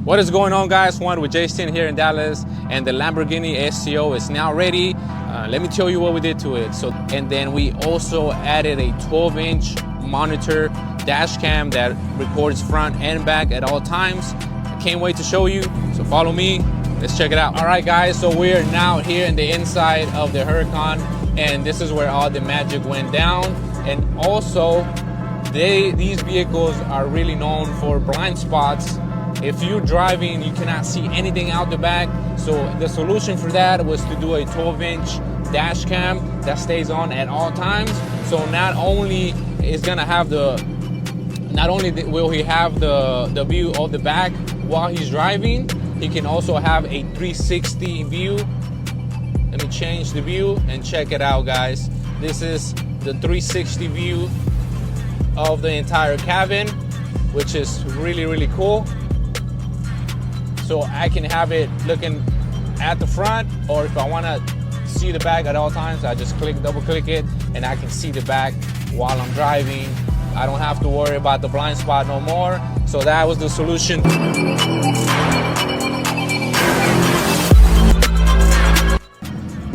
What is going on, guys? Juan with Jason here in Dallas, and the Lamborghini STO is now ready. Let me tell you what we did to it. And then we also added a 12-inch monitor dash cam that records front and back at all times. I can't wait to show you, so follow me. Let's check it out. All right, guys, so we are now here in the inside of the Huracan, and this is where all the magic went down. And also, these vehicles are really known for blind spots. If you're driving, you cannot see anything out the back. So the solution for that was to do a 12-inch dash cam that stays on at all times. So not only will he have the view of the back while he's driving, he can also have a 360 view. Let me change the view and check it out, guys. This is the 360 view of the entire cabin, which is really, really cool. So I can have it looking at the front, or if I want to see the back at all times, I just double click it, and I can see the back while I'm driving. I don't have to worry about the blind spot no more. So that was the solution.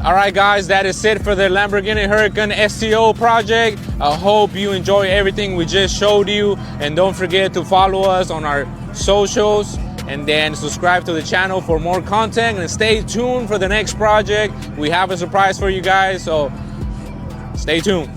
All right, guys, that is it for the Lamborghini Huracán STO project. I hope you enjoy everything we just showed you, and don't forget to follow us on our socials, and then subscribe to the channel for more content, and stay tuned for the next project. We have a surprise for you guys, so stay tuned.